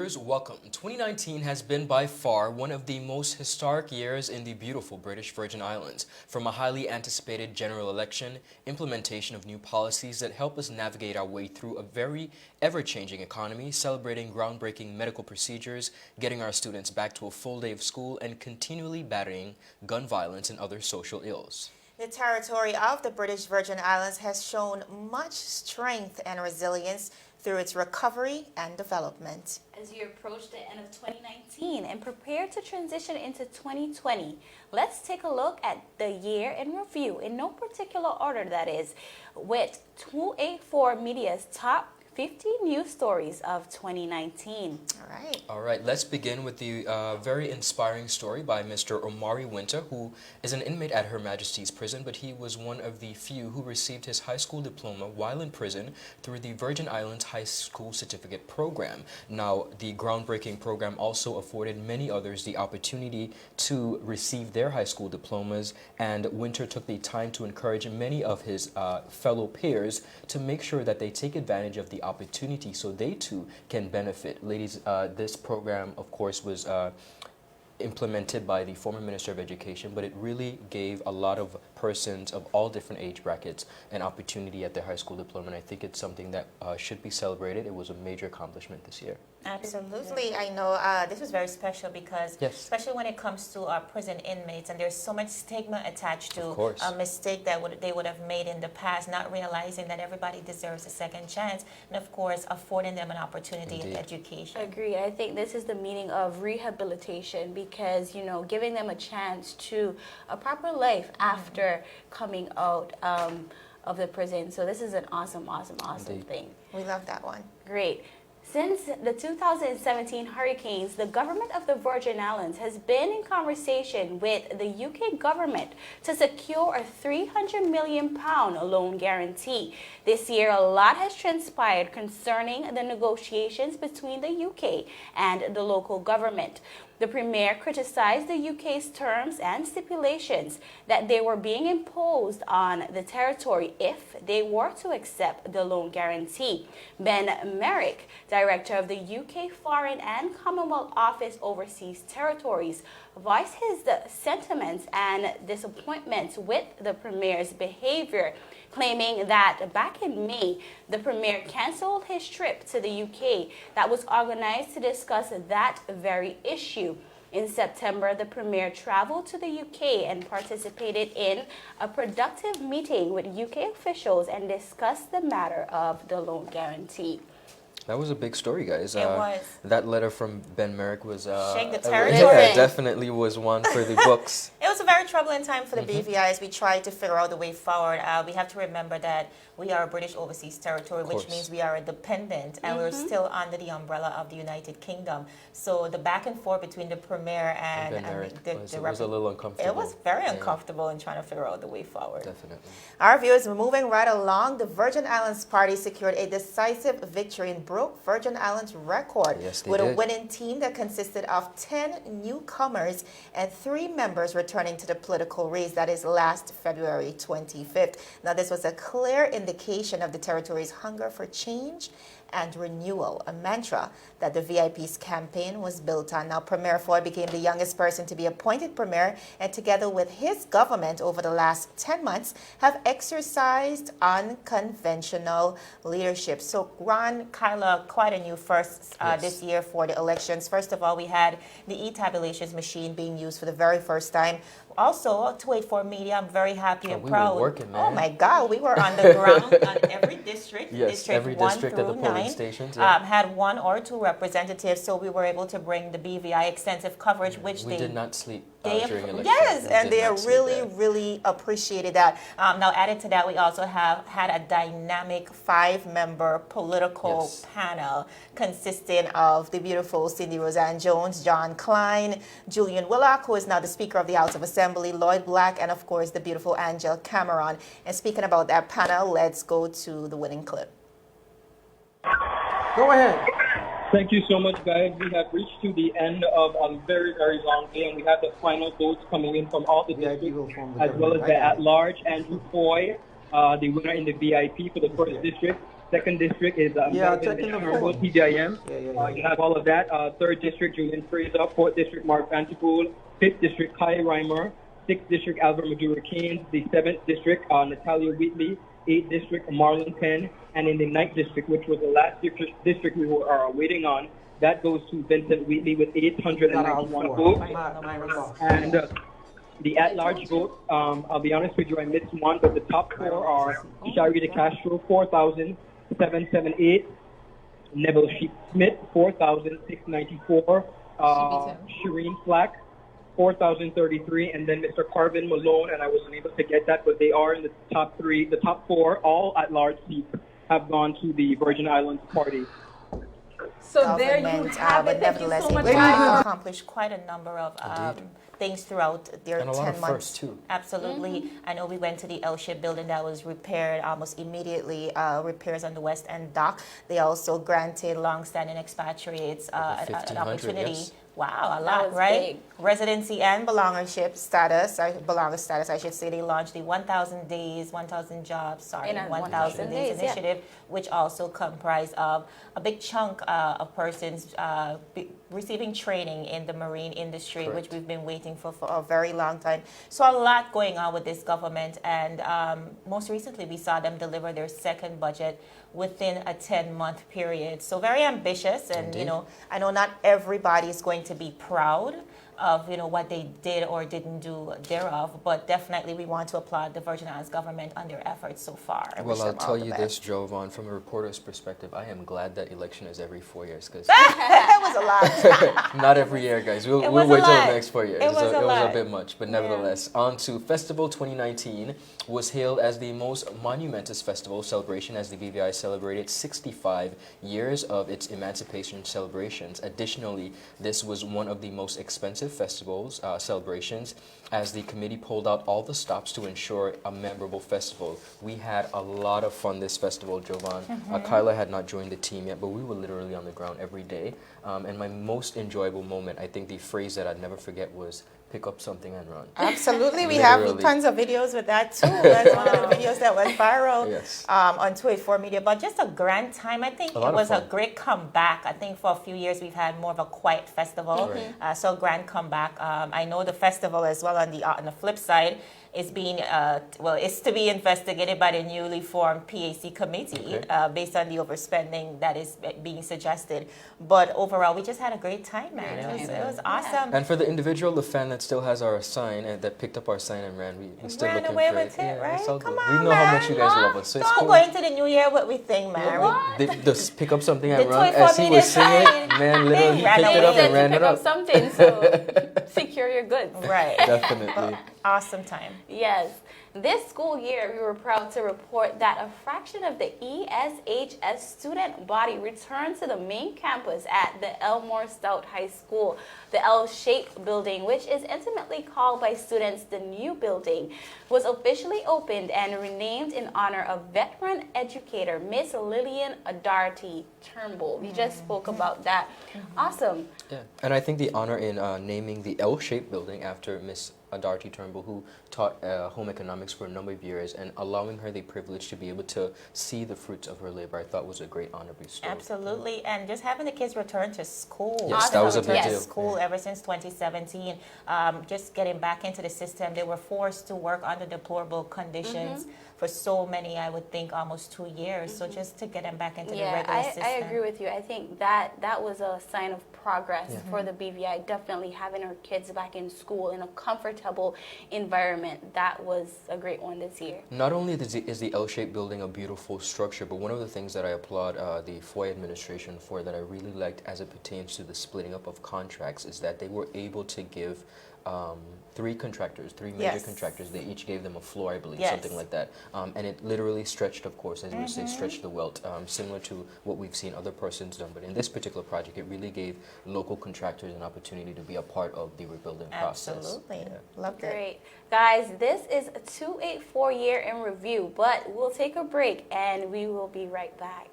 viewers, welcome. 2019 has been by far one of the most historic years in the beautiful British Virgin Islands. From a highly anticipated general election, implementation of new policies that help us navigate our way through a very ever-changing economy, celebrating groundbreaking medical procedures, getting our students back to a full day of school, and continually battling gun violence and other social ills. The territory of the British Virgin Islands has shown much strength and resilience through its recovery and development. As you approach the end of 2019 and prepare to transition into 2020, let's take a look at the year in review, in no particular order that is, with 284 Media's top 50 news stories of 2019. All right, let's begin with the very inspiring story by Mr. Omari Winter, who is an inmate at Her Majesty's Prison, but he was one of the few who received his high school diploma while in prison through the Virgin Islands High School Certificate Program. Now, the groundbreaking program also afforded many others the opportunity to receive their high school diplomas, and Winter took the time to encourage many of his fellow peers to make sure that they take advantage of the opportunity so they too can benefit. Ladies, this program, of course, was implemented by the former Minister of Education, but it really gave a lot of persons of all different age brackets an opportunity at their high school diploma, and I think it's something that should be celebrated. It was a major accomplishment this year. Absolutely. I know this was very special because, especially when it comes to our prison inmates, and there's so much stigma attached to a mistake that they would have made in the past, not realizing that everybody deserves a second chance, and of course, affording them an opportunity of education. Agreed. I think this is the meaning of rehabilitation because, you know, giving them a chance to a proper life after coming out of the prison. So this is an awesome thing. We love that one. Great. Since the 2017 hurricanes, the government of the Virgin Islands has been in conversation with the UK government to secure a £300 million loan guarantee. This year, a lot has transpired concerning the negotiations between the UK and the local government. The Premier criticized the UK's terms and stipulations that they were being imposed on the territory if they were to accept the loan guarantee. Ben Merrick, Director of the UK Foreign and Commonwealth Office Overseas Territories, voiced his sentiments and disappointments with the Premier's behavior, claiming that back in May, the Premier cancelled his trip to the UK that was organized to discuss that very issue. In September, the Premier traveled to the UK and participated in a productive meeting with UK officials and discussed the matter of the loan guarantee. That was a big story, guys. It was. That letter from Ben Merrick was shake the territory. Yeah, definitely was one for the books. It was a very troubling time for the BVI as we tried to figure out the way forward. We have to remember that we are a British overseas territory, which means we are a dependent, and we're still under the umbrella of the United Kingdom. So the back and forth between the Premier and it was a little uncomfortable. It was very uncomfortable in trying to figure out the way forward. Definitely. Our viewers, moving right along, the Virgin Islands Party secured a decisive victory and broke Virgin Islands record with a winning team that consisted of 10 newcomers and 3 members returning to the political race. That is last February 25th. Now, this was a clear indication of the territory's hunger for change and renewal, a mantra that the VIP's campaign was built on. Now, Premier Ford became the youngest person to be appointed Premier, and together with his government over the last 10 months have exercised unconventional leadership. So, Ron, Kyla, quite a new first this year for the elections. First of all, we had the e-tabulations machine being used for the very first time. Also, 284 Media, I'm very happy and proud. We were working, man. Oh my God, we were on the ground on every district. Yes, every district at the polling stations. Had 1 or 2 representatives, so we were able to bring the BVI extensive coverage, which we did not sleep during elections. Yes, and they really appreciated that. Now, added to that, we also have had a dynamic 5-member political panel consisting of the beautiful Cindy Roseanne Jones, John Klein, Julian Willock, who is now the Speaker of the House of Assembly, Lloyd Black, and of course the beautiful Angel Cameron. And speaking about that panel, let's go to the winning clip. Go ahead. Thank you so much, guys. We have reached to the end of a very long day, and we have the final votes coming in from all the districts, as well as the at-large. Andrew Foy, the winner in the VIP for the first district, Second district is checking the phone. TGIM. Yeah. You have all of that. Third district, Julian Fraser. Fourth district, Mark Vanterpool. Fifth district, Kai Reimer. Sixth district, Alvin Madura Keynes. The seventh district, Natalia Wheatley. Eighth district, Marlon Penn. And in the ninth district, which was the last district we were waiting on, that goes to Vincent Wheatley with 891 votes. And the at-large vote, I'll be honest with you, I missed one, but the top four are Shari De Castro, 4,778, Neville Smith, 4,694, Shireen Flack, 4,033, and then Mr. Carvin Malone, and I wasn't able to get that, but they are in the top three. The top four, all at-large seats, have gone to the Virgin Islands party. So there you have it. Thank you so much. They accomplished quite a number of things throughout their and a 10 lot of months. firsts too. Absolutely. I know we went to the L-shaped building that was repaired almost immediately, repairs on the West End dock. They also granted long-standing expatriates an opportunity. Yes. Wow, a lot, right? Big. Residency and belongership status, I should say. They launched the 1,000 days, 1,000 jobs, In a 1,000 days initiative, which also comprised of a big chunk of persons receiving training in the marine industry, Correct. which we've been waiting for a very long time. So a lot going on with this government, and most recently we saw them deliver their second budget within a 10-month period. So very ambitious, and Indeed. I know not everybody is going to be proud of what they did or didn't do thereof, but definitely we want to applaud the Virgin Islands government on their efforts so far. I wish Well, I'll them all tell the you best. this, Jovan, from a reporter's perspective, I am glad that election is every 4 years, because That was a lot. not every year, guys. We'll was a wait till lot. the next 4 years. It was a it was lot. a bit much, but nevertheless. On to Festival 2019 was hailed as the most monumentous festival celebration as the BVI celebrated 65 years of its emancipation celebrations. Additionally, this was one of the most expensive festivals celebrations, as the committee pulled out all the stops to ensure a memorable festival. We had a lot of fun this festival, Jovan. Kyla had not joined the team yet, but we were literally on the ground every day. And my most enjoyable moment, I think the phrase that I'd never forget was, pick up something and run. Absolutely. We have Literally. tons of videos with that too. That's one of the videos that went viral Yes. on 284 Media. But just a grand time. I think A lot it of was a fun. great comeback. I think for a few years we've had more of a quiet festival. So grand comeback. I know the festival as well on the flip side is being, it's to be investigated by the newly formed PAC committee based on the overspending that is being suggested. But overall, we just had a great time, man. It was awesome. And for the individual, the fan that still has our sign and that picked up our sign and ran, we still Ran looking away for with it. it, right? It's all Come good. on, We know how man. much you guys love us, so it's Don't cool. go into the new year what we think, man. The pick up something The and run. 24 As he Media was singing sign. it, man, literally he ran picked it away up with and ran pick it up up. something, so secure your goods. Right. Definitely. Awesome time. Yes. This school year, we were proud to report that a fraction of the ESHS student body returned to the main campus at the Elmore Stout High School. The L-shaped building, which is intimately called by students the new building, was officially opened and renamed in honor of veteran educator Miss Lillian Adarty Turnbull. We just spoke about that. Awesome. Yeah, and I think the honor in naming the L-shaped building after Miss Adarty Turnbull, who taught home economics for a number of years, and allowing her the privilege to be able to see the fruits of her labor, I thought was a great honor bestowed. Absolutely. And just having the kids return to school. Yes, that was a big Return to deal. school ever since 2017. Just getting back into the system. They were forced to work under deplorable conditions for so many, I would think, almost 2 years. So just to get them back into the regular system. I agree with you. I think that was a sign of progress for the BVI. Definitely having our kids back in school in a comfortable environment. That was a great one this year. Not only is the L-shaped building a beautiful structure, but one of the things that I applaud the FOI administration for that I really liked as it pertains to the splitting up of contracts is that they were able to give three major contractors, they each gave them a floor, I believe, something like that. And it literally stretched, of course, as we say, stretched the wealth, similar to what we've seen other persons done. But in this particular project, it really gave local contractors an opportunity to be a part of the rebuilding process. Absolutely. Yeah. Loved it. Great. Guys, this is a 284 year in review, but we'll take a break and we will be right back.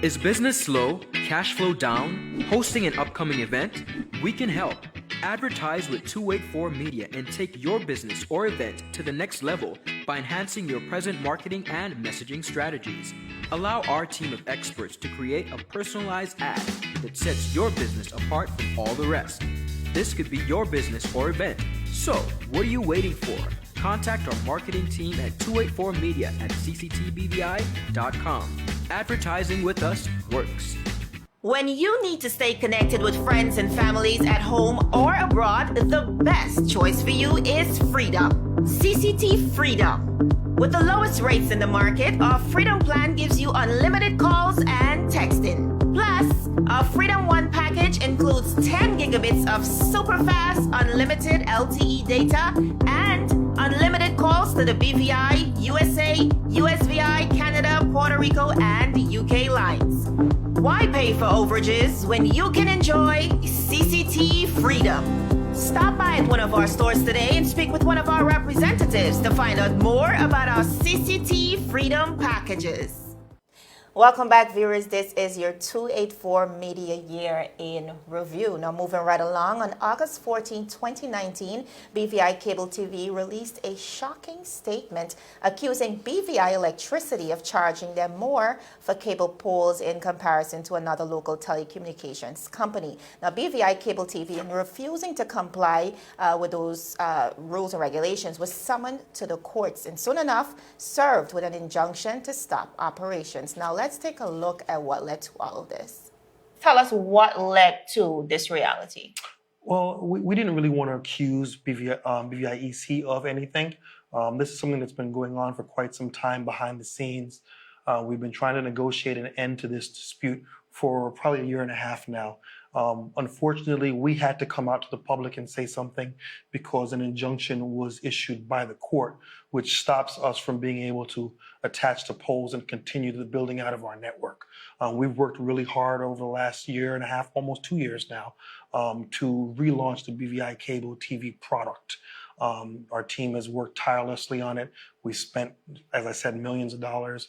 Is business slow? Cash flow down? Hosting an upcoming event? We can help. Advertise with 284 Media and take your business or event to the next level by enhancing your present marketing and messaging strategies. Allow our team of experts to create a personalized ad that sets your business apart from all the rest. This could be your business or event. So, what are you waiting for? Contact our marketing team at 284media@cctbvi.com. Advertising with us works. When you need to stay connected with friends and families at home or abroad, the best choice for you is Freedom. CCT Freedom. With the lowest rates in the market, our Freedom plan gives you unlimited calls and texting. Plus, our Freedom One package includes 10 gigabits of super fast, unlimited LTE data and unlimited calls to the BVI, USA, USVI, Canada, Puerto Rico, and UK lines. Why pay for overages when you can enjoy CCT Freedom? Stop by at one of our stores today and speak with one of our representatives to find out more about our CCT Freedom packages. Welcome back, viewers. This is your 284 Media Year in Review. Now, moving right along, on August 14, 2019, BVI Cable TV released a shocking statement accusing BVI Electricity of charging them more for cable poles in comparison to another local telecommunications company. Now, BVI Cable TV, in refusing to comply with those rules and regulations, was summoned to the courts and soon enough served with an injunction to stop operations. Now, let's take a look at what led to all of this. Tell us what led to this reality. Well, we didn't really want to accuse BVI-EC of anything. This is something that's been going on for quite some time behind the scenes. We've been trying to negotiate an end to this dispute for probably a year and a half now. Unfortunately, we had to come out to the public and say something because an injunction was issued by the court, which stops us from being able to attach to poles and continue the building out of our network. We've worked really hard over the last year and a half, almost 2 years now, to relaunch the BVI Cable TV product. Our team has worked tirelessly on it. We spent, as I said, millions of dollars,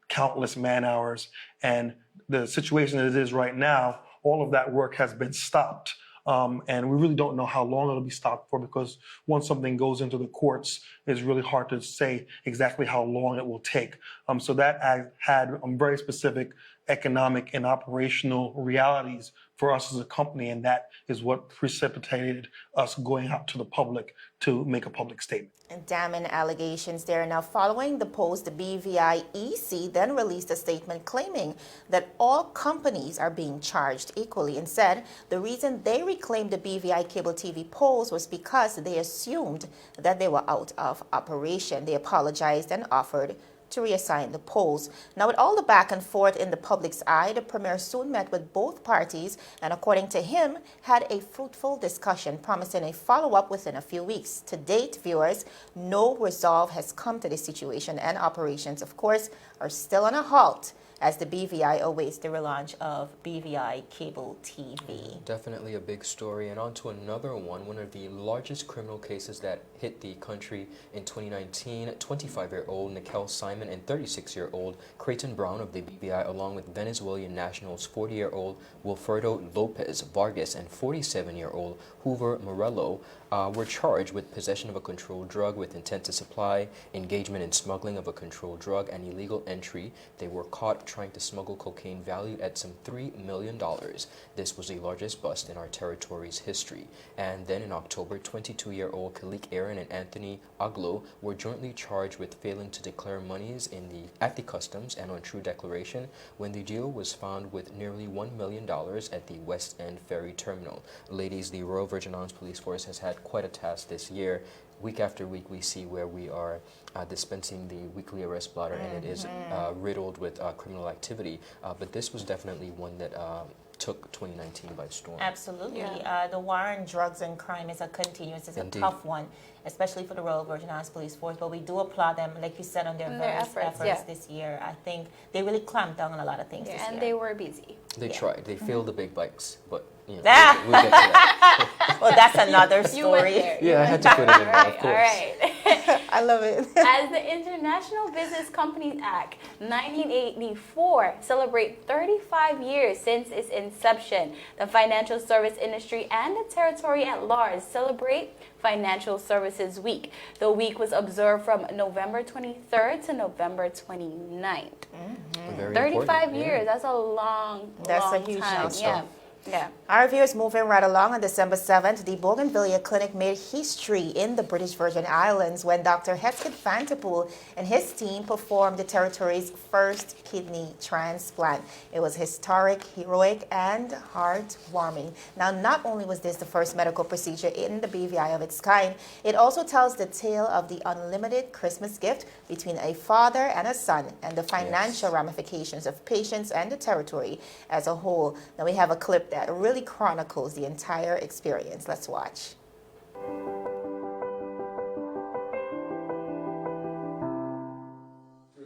countless man hours, and the situation that it is right now, all of that work has been stopped. And we really don't know how long it'll be stopped for, because once something goes into the courts, it's really hard to say exactly how long it will take. So that had very specific economic and operational realities for us as a company, and that is what precipitated us going out to the public to make a public statement. And damning allegations there. Now, following the post, the BVI-EC then released a statement claiming that all companies are being charged equally, and said the reason they reclaimed the BVI Cable TV poles was because they assumed that they were out of operation. They apologized and offered to reassign the poles. Now, with all the back and forth in the public's eye, the premier soon met with both parties and, according to him, had a fruitful discussion, promising a follow-up within a few weeks. To date, viewers, no resolve has come to this situation, and operations, of course, are still on a halt as the BVI awaits the relaunch of BVI Cable TV. Definitely a big story. And on to another one of the largest criminal cases that hit the country in 2019. 25-year-old Nikel Simon and 36-year-old Creighton Brown of the BVI, along with Venezuelan nationals 40-year-old Wilfredo Lopez Vargas and 47-year-old Hoover Morello, were charged with possession of a controlled drug with intent to supply, engagement in smuggling of a controlled drug, and illegal entry. They were caught trying to smuggle cocaine valued at some $3 million. This was the largest bust in our territory's history. And then in October, 22-year-old Kalik Aaron and Anthony Aglo were jointly charged with failing to declare monies at the customs and on true declaration when the deal was found with nearly $1 million at the West End Ferry Terminal. Ladies, the Royal Virgin Islands Police Force has had quite a task this year. Week after week, we see where we are dispensing the weekly arrest blotter, and it is riddled with criminal activity. But this was definitely one that took 2019 by storm. Absolutely. Yeah. The war on drugs and crime is a continuous, it's Indeed. a tough one, especially for the Royal Virgin Islands Police Force. But we do applaud them, like you said, on their various efforts this year. I think they really clamped down on a lot of things this year. And they were busy. They tried. They failed the big bikes, but you know, we'll get to that. Well, that's another You went story. there. Yeah, I had to put it in there, of course. All right. I love it. As the International Business Companies Act 1984 celebrates 35 years since its inception, the financial service industry and the territory at large celebrate Financial Services Week. The week was observed from November 23rd to November 29th. 35 years, that's a long, That's long a huge time. milestone. Yeah. Our viewers, moving right along, on December 7th, the Bougainvillea Clinic made history in the British Virgin Islands when Dr. Hesketh Vanterpool and his team performed the territory's first kidney transplant. It was historic, heroic, and heartwarming. Now, not only was this the first medical procedure in the BVI of its kind, it also tells the tale of the unlimited Christmas gift between a father and a son and the financial ramifications of patients and the territory as a whole. Now, we have a clip that really chronicles the entire experience. Let's watch.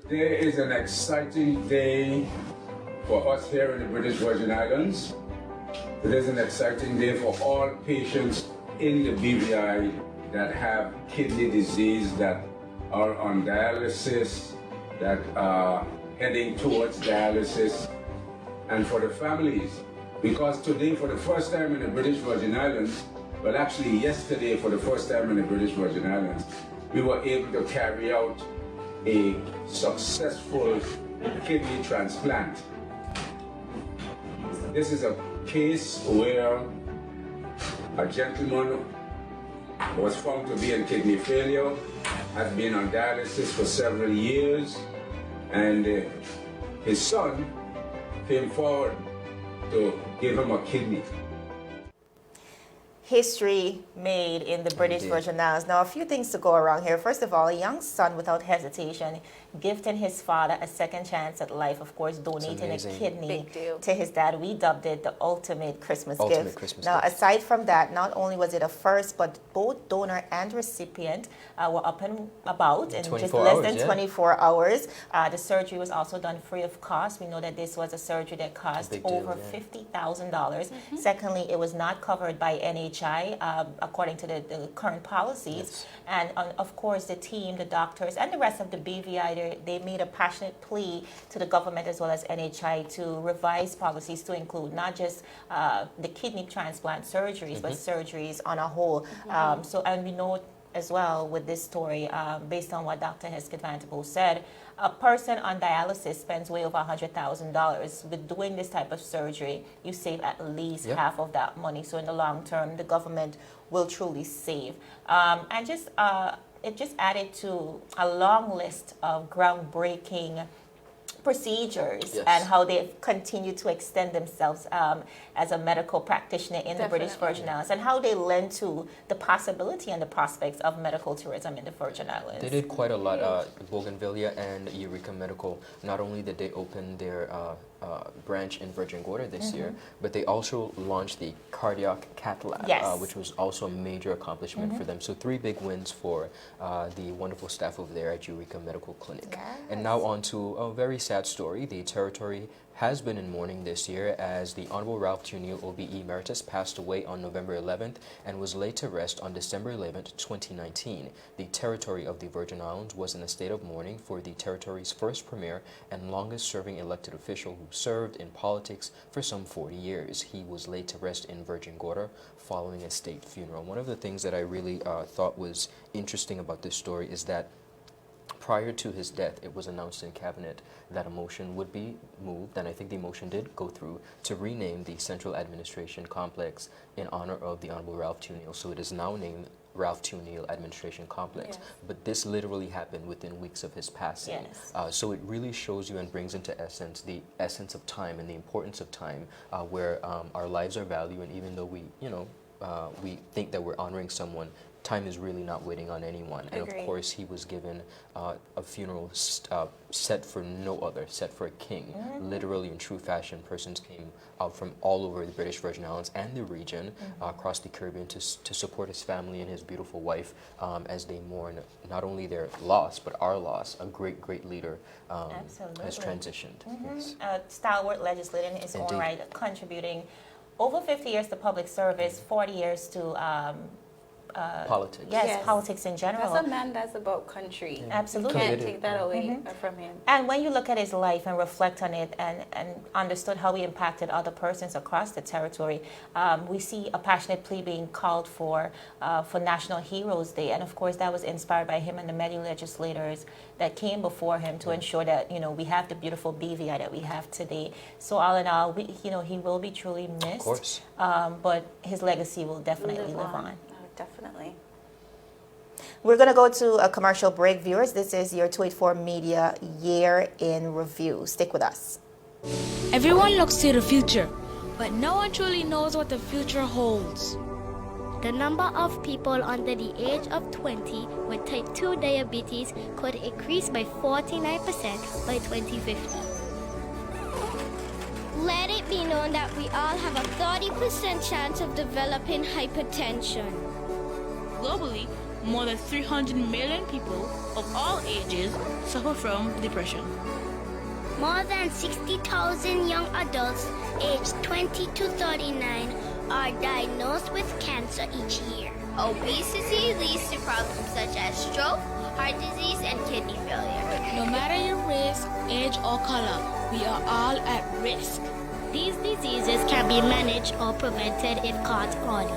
Today is an exciting day for us here in the British Virgin Islands. It is an exciting day for all patients in the BVI that have kidney disease, that are on dialysis, that are heading towards dialysis, and for the families. Because today, for the first time in the British Virgin Islands, well, actually yesterday, for the first time in the British Virgin Islands, we were able to carry out a successful kidney transplant. This is a case where a gentleman was found to be in kidney failure, has been on dialysis for several years, and his son came forward to give him a kidney. History made in the British Virgin Islands. Now, a few things to go around here. First of all, a young son, without hesitation, gifting his father a second chance at life, of course, donating a kidney to his dad. We dubbed it the ultimate Christmas gift. Now, aside from that, not only was it a first, but both donor and recipient were up and about in just less than 24 hours. The surgery was also done free of cost. We know that this was a surgery that cost over $50,000. Secondly, it was not covered by NHI, according to the current policies. And of course, the team, the doctors, and the rest of the BVI, they made a passionate plea to the government as well as NHI to revise policies to include not just the kidney transplant surgeries, but surgeries on a whole. And we know as well with this story, based on what Dr. Hesketh Vanterpool said, a person on dialysis spends way over $100,000. With doing this type of surgery, you save at least half of that money. So in the long term, the government will truly save. And just it just added to a long list of groundbreaking procedures and how they continue to extend themselves as a medical practitioner in the British Virgin Islands, and how they lend to the possibility and the prospects of medical tourism in the Virgin Islands. They did quite a lot. Bougainvillea and Eureka Medical, not only did they open their branch in Virgin Gorda this year, but they also launched the Cardiac Cath Lab, which was also a major accomplishment for them. So 3 big wins for the wonderful staff over there at Eureka Medical Clinic. And now on to a very sad story. The territory has been in mourning this year as the Honorable Ralph Tunil OBE Emeritus passed away on November 11th and was laid to rest on December 11th, 2019. The territory of the Virgin Islands was in a state of mourning for the territory's first premier and longest-serving elected official who served in politics for some 40 years. He was laid to rest in Virgin Gorda following a state funeral. One of the things that I really thought was interesting about this story is that prior to his death, it was announced in cabinet that a motion would be moved, and I think the motion did go through, to rename the Central Administration Complex in honor of the Honorable Ralph Tunil. So it is now named Ralph Tunil Administration Complex. But this literally happened within weeks of his passing. So it really shows you and brings into essence the essence of time and the importance of time, where our lives are valued, and even though we, we think that we're honoring someone, time is really not waiting on anyone. And of course, he was given a funeral set for no other, set for a king. Literally, in true fashion, persons came out from all over the British Virgin Islands and the region, across the Caribbean, to support his family and his beautiful wife as they mourn not only their loss, but our loss. A great, great leader has transitioned. Stalwart legislator in his own right, contributing over 50 years to public service, 40 years to politics. Yes, politics in general. That's a man that's about country. Absolutely. You can't take that away from him. And when you look at his life and reflect on it and understood how he impacted other persons across the territory, we see a passionate plea being called for National Heroes Day. And of course, that was inspired by him and the many legislators that came before him to ensure that, we have the beautiful BVI that we have today. So all in all, he will be truly missed. Of course. But his legacy will definitely live on. Definitely. We're going to go to a commercial break, viewers. This is your 284 Media Year in Review. Stick with us. Everyone looks to the future, but no one truly knows what the future holds. The number of people under the age of 20 with type 2 diabetes could increase by 49% by 2050. Let it be known that we all have a 30% chance of developing hypertension. Globally, more than 300 million people of all ages suffer from depression. More than 60,000 young adults aged 20 to 39 are diagnosed with cancer each year. Obesity leads to problems such as stroke, heart disease, and kidney failure. No matter your race, age, or color, we are all at risk. These diseases can be managed or prevented if caught early.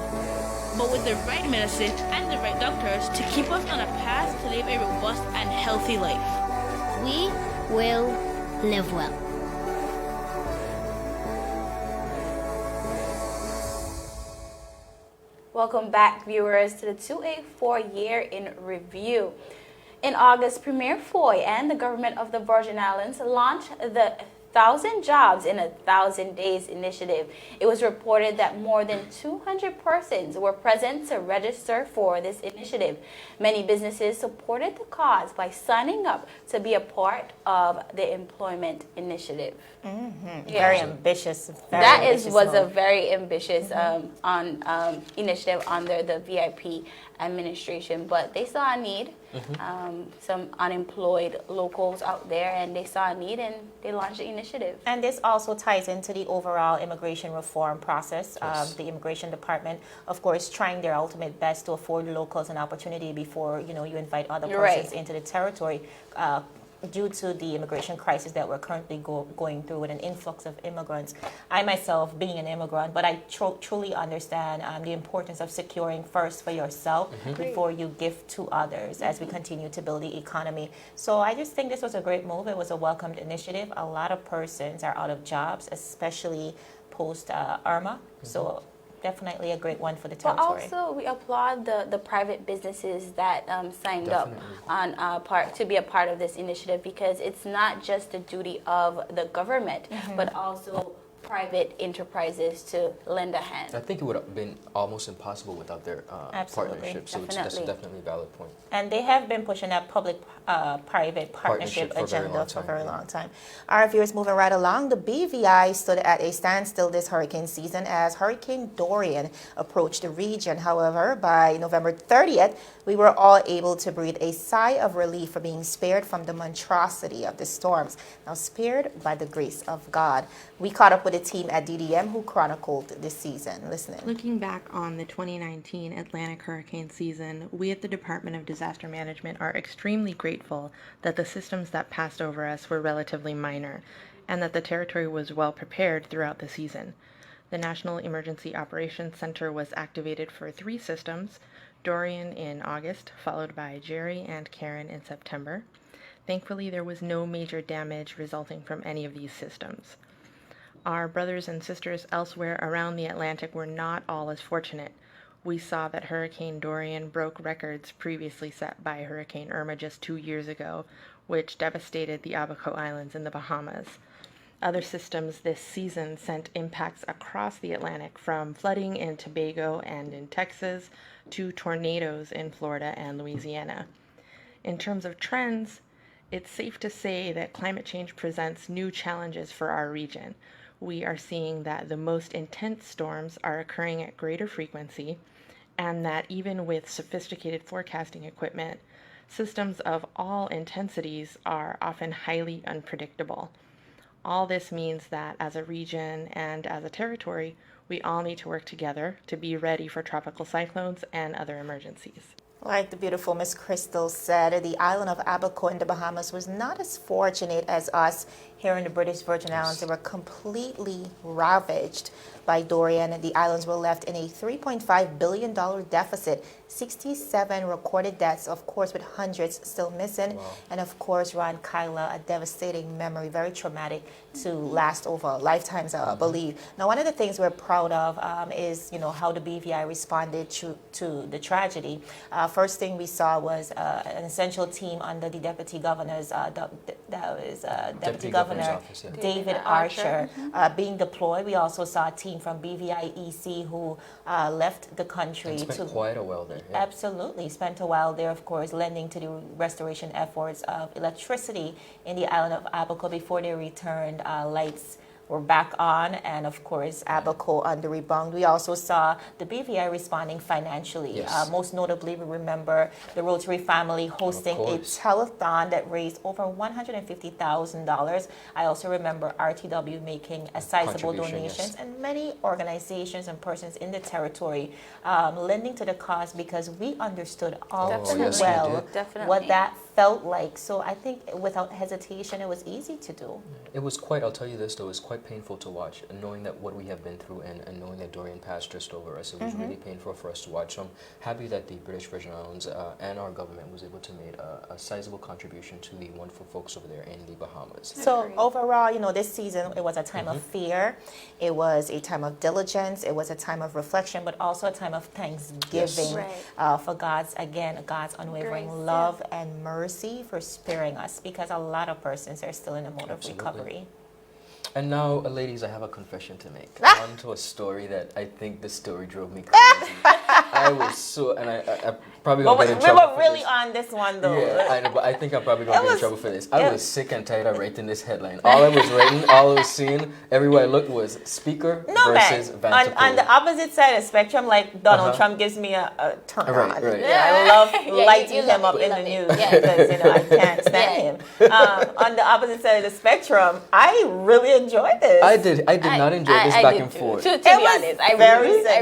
But with the right medicine and the right doctors to keep us on a path to live a robust and healthy life, we will live well. Welcome back, viewers, to the 284 Year in Review. In August, Premier Foy and the government of the Virgin Islands launched the 1,000 Jobs in 1,000 Days initiative. It was reported that more than 200 persons were present to register for this initiative. Many businesses supported the cause by signing up to be a part of the employment initiative. Very ambitious. Was a very ambitious initiative under the VIP administration, but they saw a need. Some unemployed locals out there, and they saw a need, and they launched the initiative. And this also ties into the overall immigration reform process. Yes. The Immigration Department, of course, trying their ultimate best to afford locals an opportunity before you invite other persons into the territory. Due to the immigration crisis that we're currently going through with an influx of immigrants. I myself, being an immigrant, but I truly understand the importance of securing first for yourself before you give to others as we continue to build the economy. So I just think this was a great move. It was a welcomed initiative. A lot of persons are out of jobs, especially post Irma. So definitely a great one for the territory. But also, we applaud the private businesses that signed up on to be a part of this initiative, because it's not just the duty of the government, but also private enterprises to lend a hand. I think it would have been almost impossible without their partnership. So that's definitely a valid point. And they have been pushing that public-private partnership agenda for a very long time. Our viewers, moving right along, the BVI stood at a standstill this hurricane season as Hurricane Dorian approached the region. However, by November 30th, we were all able to breathe a sigh of relief for being spared from the monstrosity of the storms. Now, spared by the grace of God. We caught up with a team at DDM who chronicled this season. Listening. Looking back on the 2019 Atlantic hurricane season, we at the Department of Disaster Management are extremely grateful that the systems that passed over us were relatively minor and that the territory was well prepared throughout the season. The National Emergency Operations Center was activated for 3 systems, Dorian in August, followed by Jerry and Karen in September. Thankfully, there was no major damage resulting from any of these systems. Our brothers and sisters elsewhere around the Atlantic were not all as fortunate. We saw that Hurricane Dorian broke records previously set by Hurricane Irma just 2 years ago, which devastated the Abaco Islands in the Bahamas. Other systems this season sent impacts across the Atlantic, from flooding in Tobago and in Texas to tornadoes in Florida and Louisiana. In terms of trends, it's safe to say that climate change presents new challenges for our region. We are seeing that the most intense storms are occurring at greater frequency, and that even with sophisticated forecasting equipment, systems of all intensities are often highly unpredictable. All this means that as a region and as a territory, We all need to work together to be ready for tropical cyclones and other emergencies. Like the beautiful Miss Crystal said, the island of Abaco in the Bahamas was not as fortunate as us here in the British Virgin Islands. They were completely ravaged by Dorian. The islands were left in a $3.5 billion deficit, 67 recorded deaths, of course, with hundreds still missing. Wow. And of course, Ron Kyla, a devastating memory, very traumatic to last over lifetimes, I believe. Now, one of the things we're proud of is, how the BVI responded to the tragedy. First thing we saw was an essential team under the Deputy Governor's, Deputy Governor Office, yeah. David Archer being deployed. We also saw a team from BVI EC who left the country. And spent quite a while there. Yeah. Absolutely. Spent a while there, of course, lending to the restoration efforts of electricity in the island of Abaco before they returned. Lights were back on, and of course, Abaco on the rebound. We also saw the BVI responding financially. Yes. Most notably, we remember the Rotary family hosting a telethon that raised over $150,000. I also remember RTW making a sizable donations, and many organizations and persons in the territory lending to the cause because we understood all too well what that felt like. So I think without hesitation, it was easy to do. It was quite, I'll tell you this though, it was quite painful to watch, and knowing that what we have been through and knowing that Dorian passed just over us, it was really painful for us to watch. So I'm happy that the British Virgin Islands and our government was able to make a sizable contribution to the wonderful folks over there in the Bahamas. So overall, this season, it was a time of fear, it was a time of diligence, it was a time of reflection, but also a time of thanksgiving for God's unwavering love and mercy for sparing us, because a lot of persons are still in a mode of recovery. And now, ladies, I have a confession to make. On to a story that I think the story drove me crazy. I was so, and I probably gonna get in trouble. We were really on this one though. Yeah, I know, but I think I'm probably gonna get in trouble for this. I was sick and tired of writing this headline. All I was writing, all I was seeing, everywhere I looked was Speaker versus Vanderpool. On the opposite side of the spectrum, like Donald Trump gives me a turn on. Right. Yeah, I love lighting him up in the news because I can't stand him. On the opposite side of the spectrum, I really enjoyed this. I did not enjoy this back and forth. To be honest, I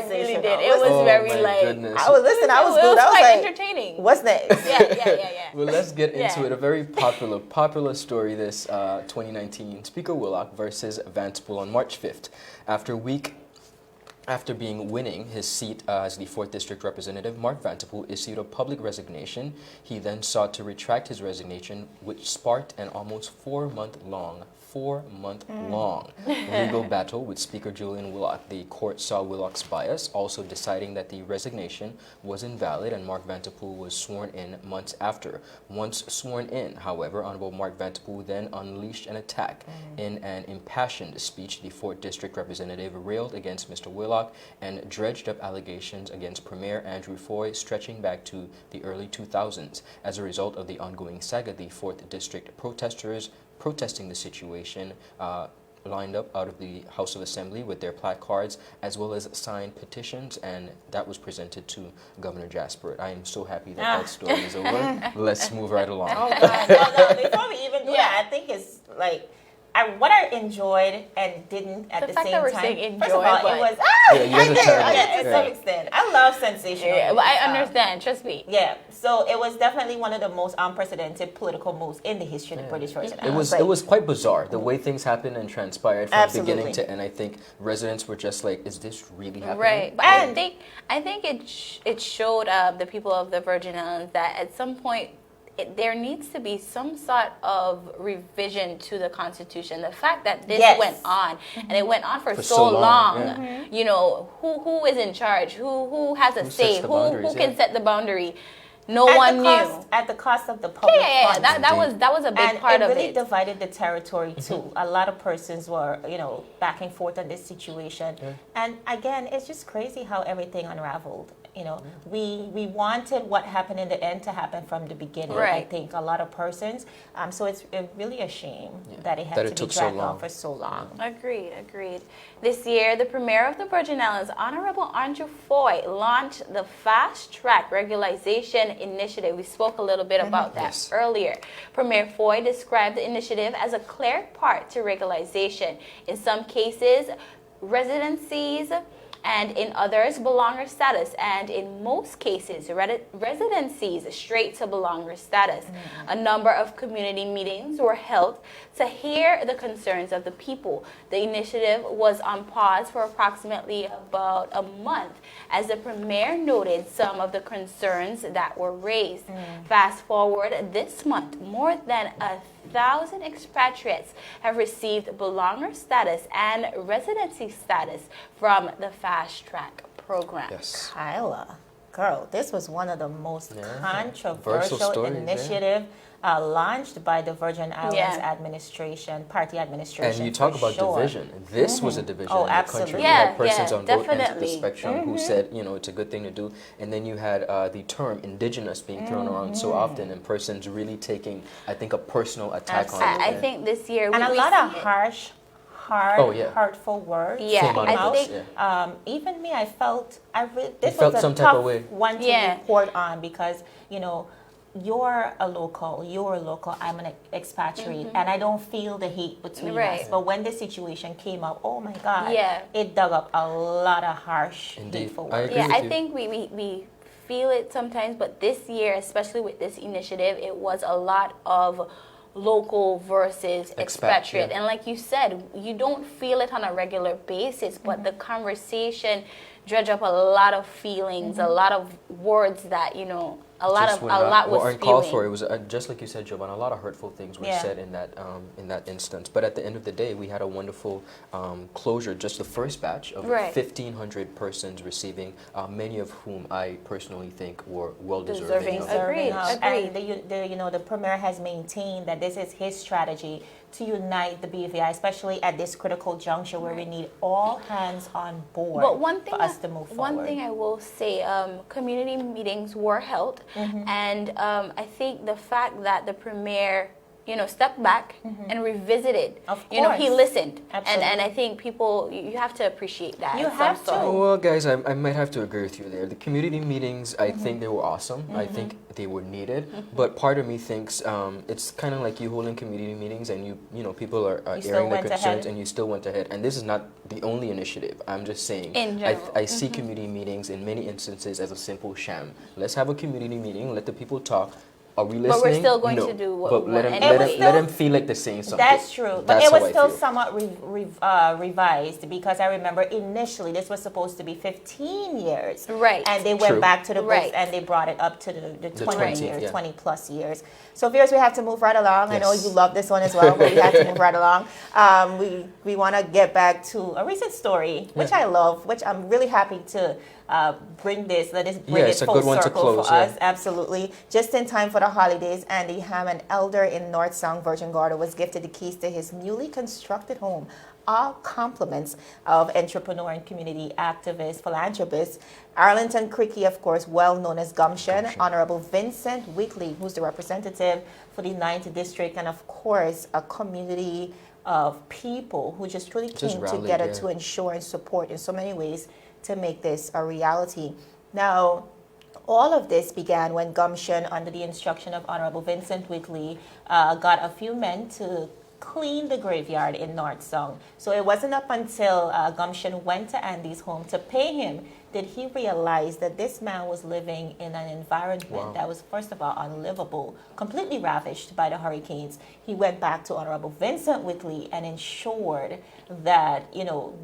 really did. It was very goodness. I was glued. I was quite entertaining. What's next? Yeah. Well, let's get into it. A very popular story this 2019. Speaker Willock versus Vanderpool on March 5th. After winning his seat as the 4th District Representative, Mark Vanderpool issued a public resignation. He then sought to retract his resignation, which sparked an almost 4-month-long legal battle with Speaker Julian Willock. The court saw Willock's bias, also deciding that the resignation was invalid, and Mark Vanderpool was sworn in months after. Once sworn in, however, Honorable Mark Vanderpool then unleashed an attack. In an impassioned speech, the 4th District Representative railed against Mr. Willock and dredged up allegations against Premier Andrew Foy stretching back to the early 2000s. As a result of the ongoing saga, the 4th District protesters protesting the situation lined up out of the House of Assembly with their placards as well as signed petitions, and that was presented to Governor Jasper. I am so happy that story is over. Let's move right along. Oh God! Well, before we even do that, I think it's like what I enjoyed and didn't at the same time. The fact that we're saying enjoy, first of all, it was to some extent. I love sensational. Yeah, well, I understand. Trust me. Yeah. So it was definitely one of the most unprecedented political moves in the history of the British Virgin Islands. It was quite bizarre the way things happened and transpired from beginning to end. I think residents were just like, "Is this really happening?" Right. But I think it showed the people of the Virgin Islands that at some point there needs to be some sort of revision to the Constitution. The fact that this went on, and it went on for so long, who is in charge? Who has a say? Who can set the boundary? No one knew. At the cost of the public funds. That was a big part of it. And it really divided the territory too. A lot of persons were, back and forth on this situation. And again, it's just crazy how everything unraveled. We wanted what happened in the end to happen from the beginning. Right. I think a lot of persons. So it's really a shame that it had to be dragged on for so long. Agreed. This year, the Premier of the Virgin Islands, Honorable Andrew Foy, launched the Fast Track Regularization Initiative. We spoke a little bit about that earlier. Premier Foy described the initiative as a clear path to regularization. In some cases, residencies, and in others, belonger status, and in most cases, residencies straight to belonger status. A number of community meetings were held to hear the concerns of the people. The initiative was on pause for approximately about a month as the Premier noted some of the concerns that were raised. Fast forward this month, more than 1,000 expatriates have received belonger status and residency status from the Fast Track program. Yes. Kyla, girl, this was one of the most controversial stories, initiative launched by the Virgin Islands administration, party administration. And you talk about division. This was a division in the country. You had persons on both ends of the spectrum who said, you know, it's a good thing to do. And then you had the term indigenous being thrown around so often, and persons really taking, I think, a personal attack on it. I think this year and a lot of hurtful words. I think even me, I felt this was a some tough type of way. one to report on because you know you're a local, I'm an expatriate, and I don't feel the hate between us. But when this situation came up, oh my God, it dug up a lot of harsh, hateful words. I think we feel it sometimes, but this year, especially with this initiative, it was a lot of local versus expatriate. And like you said, you don't feel it on a regular basis, but the conversation dredge up a lot of feelings, a lot of words that, you know, a lot was uncalled for. It was just like you said, Giovanna. A lot of hurtful things were said in that instance. But at the end of the day, we had a wonderful closure. Just the first batch of 1,500 persons receiving, many of whom I personally think were well deserving. Agreed. And the Premier has maintained that this is his strategy to unite the BVI, especially at this critical juncture where we need all hands on board for us to move forward. One thing I will say, community meetings were held, and I think the fact that the Premier, you know, stepped back and revisited. You know, he listened. And I think people, you have to appreciate that. You have to. Well, guys, I might have to agree with you there. The community meetings, I think they were awesome. I think they were needed. But part of me thinks it's kind of like you holding community meetings and you know, people are airing their concerns and you still went ahead. And this is not the only initiative. I'm just saying. In general. I see community meetings in many instances as a simple sham. Let's have a community meeting, let the people talk. Are we listening? But we're still going to do what we want. Let them feel like they're saying something. That's true. But it was still somewhat revised because I remember initially this was supposed to be 15 years. Right. And they went back to the books and they brought it up to the 20 years, 20 plus years. So viewers, we have to move right along. I know you love this one as well, but we have to move right along. We want to get back to a recent story, which I love, which I'm really happy to bring it full circle for us. Absolutely. Just in time for the holidays, Andy Ham, an elder in North Sound, Virgin Gorda, was gifted the keys to his newly constructed home. All compliments of entrepreneur and community activist, philanthropist, Arlington Cricky, of course, well known as Gumption, Honorable Vincent Wheatley, who's the representative for the 9th District, and of course, a community of people who just really came together to ensure and support in so many ways to make this a reality. Now, all of this began when Gumption, under the instruction of Honorable Vincent Wheatley, got a few men to clean the graveyard in North Sound. So it wasn't up until Gumption went to Andy's home to pay him did he realize that this man was living in an environment that was, first of all, unlivable, completely ravished by the hurricanes. He went back to Honorable Vincent Wheatley and ensured that, you know,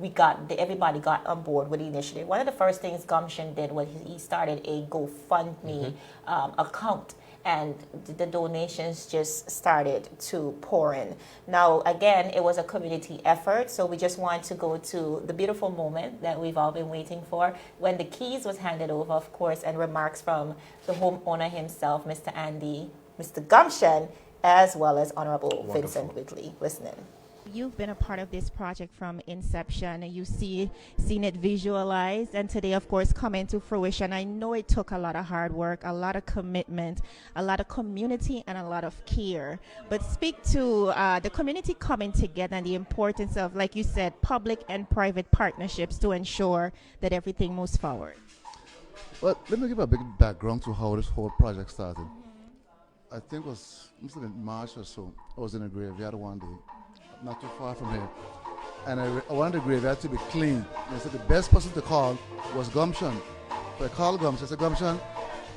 everybody got on board with the initiative. One of the first things Gumption did was he started a GoFundMe account, and the donations just started to pour in. Now, again, it was a community effort, so we just want to go to the beautiful moment that we've all been waiting for, when the keys was handed over, of course, and remarks from the homeowner himself, Mr. Andy, Mr. Gumption, as well as Honorable Vincent Wheatley. Listening. You've been a part of this project from inception, and you've seen it visualized, and today, of course, coming to fruition. I know it took a lot of hard work, a lot of commitment, a lot of community, and a lot of care. But speak to the community coming together and the importance of, like you said, public and private partnerships to ensure that everything moves forward. Well, let me give a big background to how this whole project started. I think it was in March or so. I was in a graveyard one day, not too far from here. and I wanted the graveyard to be clean. And I said the best person to call was Gumption. So I called Gumption. I said, Gumption,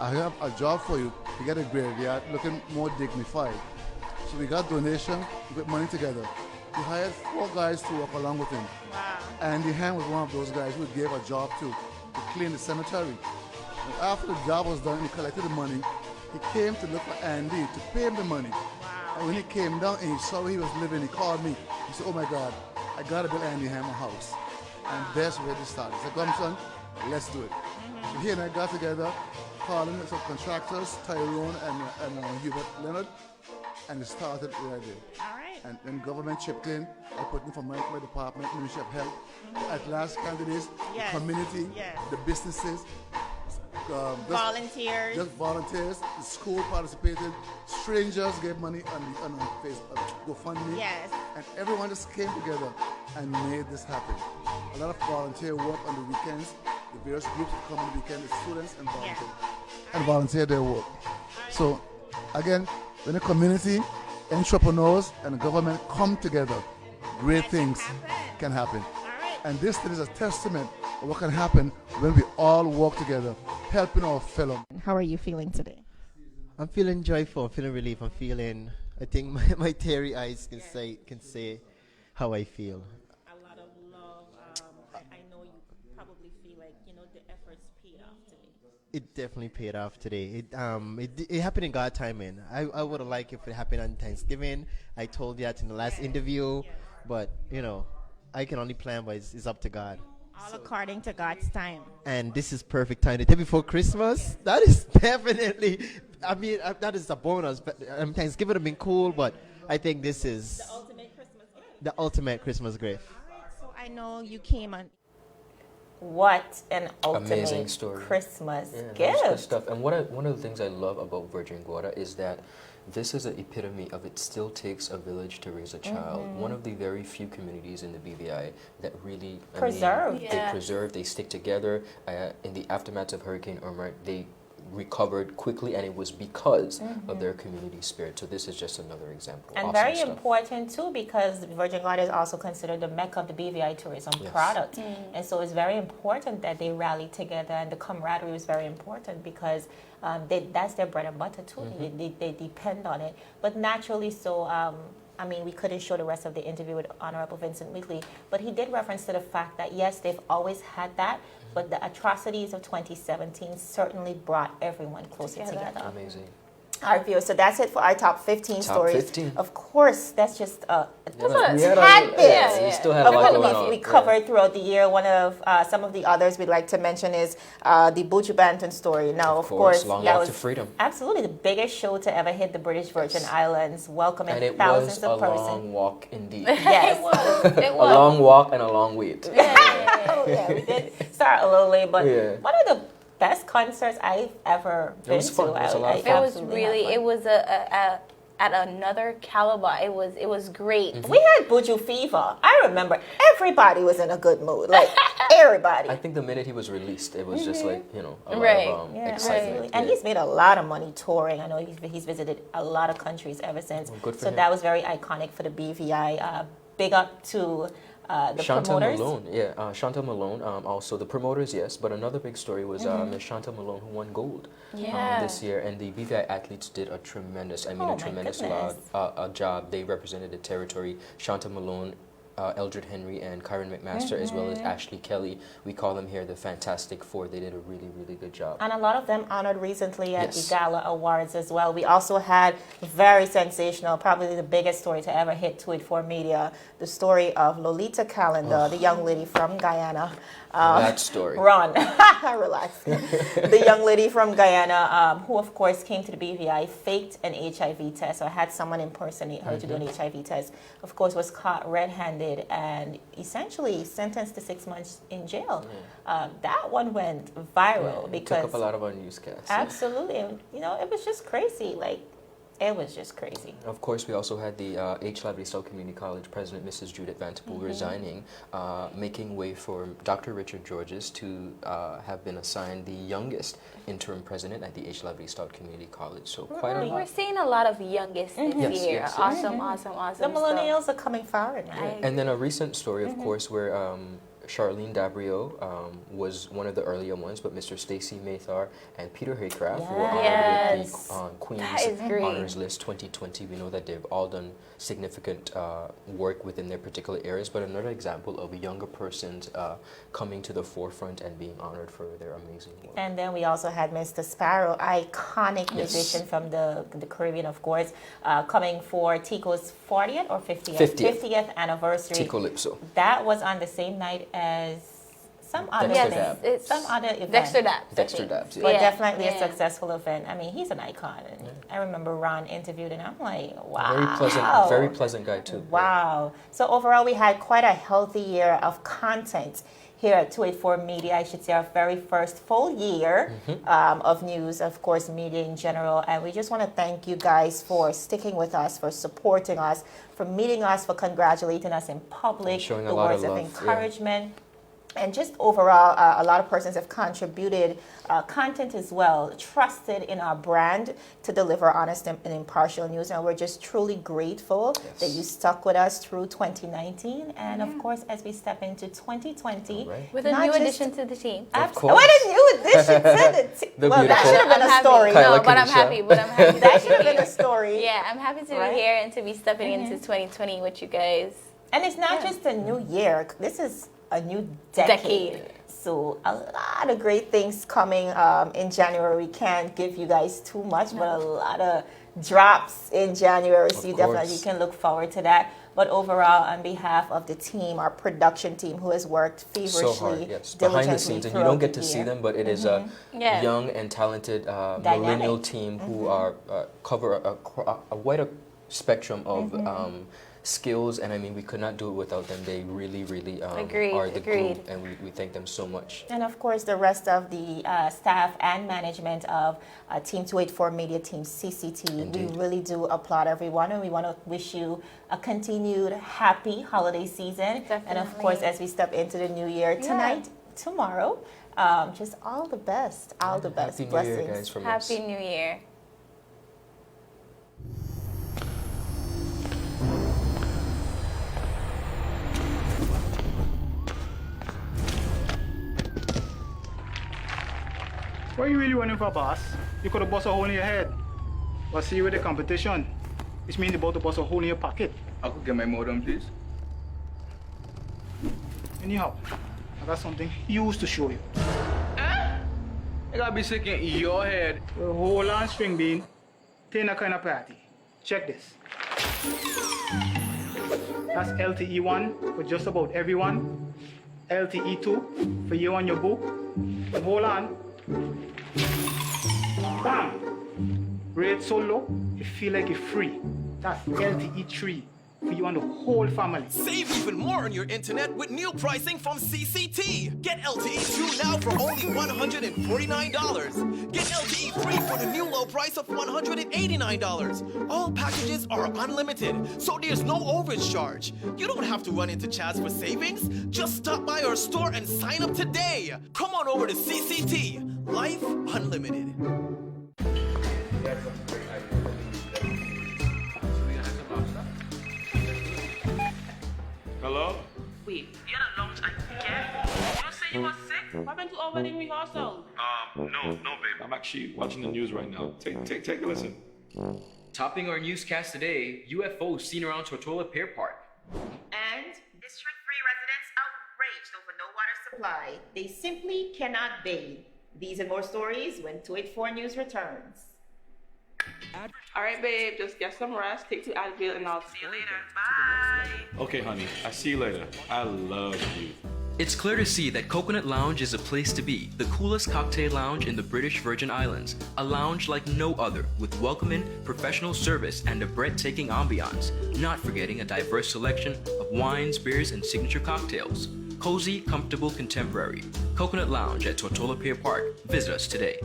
I have a job for you to get a graveyard looking more dignified. So we got donation, we put money together. We hired 4 guys to work along with him. Wow. Andy Ham was one of those guys who gave a job to clean the cemetery. And after the job was done, he collected the money. He came to look for Andy to pay him the money. Wow. And when he came down and he saw where he was living, he called me. He said, oh my God, I gotta build Andy Ham a house. And that's where this started. He said, Gumption, let's do it. So he and I got together, calling some contractors, Tyrone and Hubert Leonard, and it started right there. All right. And then government chipped in. I put in from my department, Ministry of Health. At last, candidates, Yes. the community, Yes. the businesses, Volunteers. just volunteers. The school participated. Strangers gave money on Facebook, GoFundMe. Yes. And everyone just came together and made this happen. A lot of volunteer work on the weekends. The various groups that come on the weekend, the students and volunteer their work. So again, when the community, entrepreneurs, and the government come together, great things can happen. And this thing is a testament of what can happen when we all work together, helping our fellow. How are you feeling today? I'm feeling joyful. I'm feeling relief. I think my teary eyes can say how I feel. A lot of love. I know you probably feel like, the efforts paid off today. It definitely paid off today. It happened in God timing. I would have liked if it happened on Thanksgiving. I told you that in the last interview, but I can only plan, but it's up to God. All according to God's time. And this is perfect time. The day before Christmas, that is definitely, that is a bonus. But Thanksgiving would have been cool, but I think this is The ultimate Christmas gift. the ultimate Christmas gift. All right, so I know you came on. What an ultimate Amazing story. Christmas Yeah, that's gift. good stuff. And one of the things I love about Virgin Gorda is that this is an epitome of it still takes a village to raise a child. One of the very few communities in the BVI that really they stick together. In the aftermath of Hurricane Irma, they recovered quickly, and it was because of their community spirit. So this is just another example. And Awesome very stuff. important too, because Virgin Gorda is also considered the mecca of the BVI tourism product. And so it's very important that they rally together, and the camaraderie is very important because that's their bread and butter too. They depend on it. But naturally so, we couldn't show the rest of the interview with Honorable Vincent Wheatley, but he did reference to the fact that yes, they've always had that, but the atrocities of 2017 certainly brought everyone closer together. Amazing. All right, viewers, so that's it for our top 15 stories. 15. Of course, that's just a We still had a lot going on. We covered throughout the year. One of some of the others we'd like to mention is the Buju Banton story. Now, of course, Long that Walk was to Freedom. absolutely the biggest show to ever hit the British Virgin Islands, welcoming And it thousands was a of persons. long walk indeed. Yes, It A was. long walk and a long wait. yeah, we did start a little late, but Yeah. one of the best concerts I've ever been was fun. to. It was a lot of It was absolutely really, had fun. it was a at another caliber. It was great. We had Buju Fever. I remember everybody was in a good mood. Like everybody. I think the minute he was released, it was just like, a lot Right. of Yeah, excitement. absolutely. And he's made a lot of money touring. I know he's visited a lot of countries ever since. Well, good for so him. that was very iconic for the BVI. Big up to the Chantal promoters. Malone, Chantal Malone. Also the promoters, yes. But another big story was Miss Chantal Malone, who won gold this year, and the BVI athletes did a tremendous, job. They represented the territory. Chantal Malone, Eldred Henry, and Kyron McMaster, as well as Ashley Kelly. We call them here the Fantastic Four. They did a really, really good job. And a lot of them honored recently at Yes. the Gala Awards as well. We also had very sensational, probably the biggest story to ever hit Tweet for Media, the story of Lolita Calendar, the young lady from Guyana. That story. Ron, relax. The young lady from Guyana, who of course came to the BVI, faked an HIV test, or had someone impersonate her to do an HIV test. Of course, was caught red-handed and essentially sentenced to 6 months in jail. That one went viral because it took up a lot of our newscasts. absolutely, and, it was just crazy. Like, It was just crazy. Of course, we also had the H. Lively South Community College President, Mrs. Judith Vanterpool, resigning, making way for Dr. Richard Georges to have been assigned the youngest interim president at the H. Lively South Community College. So quite a lot. We're seeing a lot of youngest this year. Yes. Awesome. The millennials are coming forward now. And then a recent story, of course, where Charlene Dabrio was one of the earlier ones, but Mr. Stacey Mathar and Peter Haycraft were honored with the Queen's Honors List 2020. We know that they've all done significant work within their particular areas, but another example of younger persons coming to the forefront and being honored for their amazing work. And then we also had Mr. Sparrow, iconic musician from the Caribbean, of course, coming for Tico's 40th or 50th anniversary. Tico Lipso. That was on the same night as some other event. Dexter Dabbs. Dexter Dabbs, But definitely a successful event. I mean, he's an icon. And I remember Ron interviewed, and I'm like, wow. Very pleasant guy too. Wow. So overall, we had quite a healthy year of content here at 284 Media. I should say our very first full year of news, of course, media in general. And we just want to thank you guys for sticking with us, for supporting us, for meeting us, for congratulating us in public, showing the a lot words of of love, encouragement. And just overall, a lot of persons have contributed content as well, trusted in our brand to deliver honest and impartial news. And we're just truly grateful that you stuck with us through 2019. And of course, as we step into 2020. With a new addition to the team. Of course. What a new addition to the team. Well, that should have been a story. No, but I'm happy. That should have been a story. Yeah, I'm happy to be here and to be stepping into 2020 with you guys. And it's not just a new year. This is a new decade. So a lot of great things coming in January. We can't give you guys too much, but a lot of drops in January. So you definitely can look forward to that. But overall, on behalf of the team, our production team who has worked feverishly, so hard, behind the scenes, and you don't get to see them, but it is a young and talented millennial team who are cover a wider spectrum of skills, and I mean, we could not do it without them. They really, really are the glue, and we thank them so much. And of course, the rest of the staff and management of Team 284 Media Team CCT. Indeed. We really do applaud everyone, and we want to wish you a continued happy holiday season. Definitely. And of course, as we step into the new year tonight, tomorrow, just all the best, all the best. Happy blessings. New Year, guys, from us. Happy New Year. What are you really running for, boss? You could have bust a hole in your head. But see, with the competition, which means you're about to bust a hole in your pocket. I could get my modem, please. Anyhow, I got something huge to show you. I gotta be sick in your head. Well, hold on, string bean. Tina kind of party. Check this. That's LTE1 for just about everyone. LTE2 for you and your boo. And hold on. Bam! Rate so low, you feel like you're free. That's LTE3 for you and the whole family. Save even more on your internet with new pricing from CCT. Get LTE2 now for only $149. Get LTE3 for the new low price of $189. All packages are unlimited, so there's no overage charge. You don't have to run into Chaz for savings. Just stop by our store and sign up today. Come on over to CCT. Life Unlimited. Hello? Wait, you had a lunch and get? You say you were sick? What happened to our wedding rehearsal? No, babe. I'm actually watching the news right now. Take a listen. Topping our newscast today, UFOs seen around Tortola Pier Park. And District 3 residents outraged over no water supply. They simply cannot bathe. These and more stories when 284 News returns. All right, babe, just get some rest, take 2 Advil, and I'll see you later. Bye. Okay, honey. I see you later. I love you. It's clear to see that Coconut Lounge is a place to be, the coolest cocktail lounge in the British Virgin Islands. A lounge like no other, with welcoming, professional service, and a breathtaking ambiance. Not forgetting a diverse selection of wines, beers, and signature cocktails. Cozy, comfortable, contemporary. Coconut Lounge at Tortola Pier Park. Visit us today.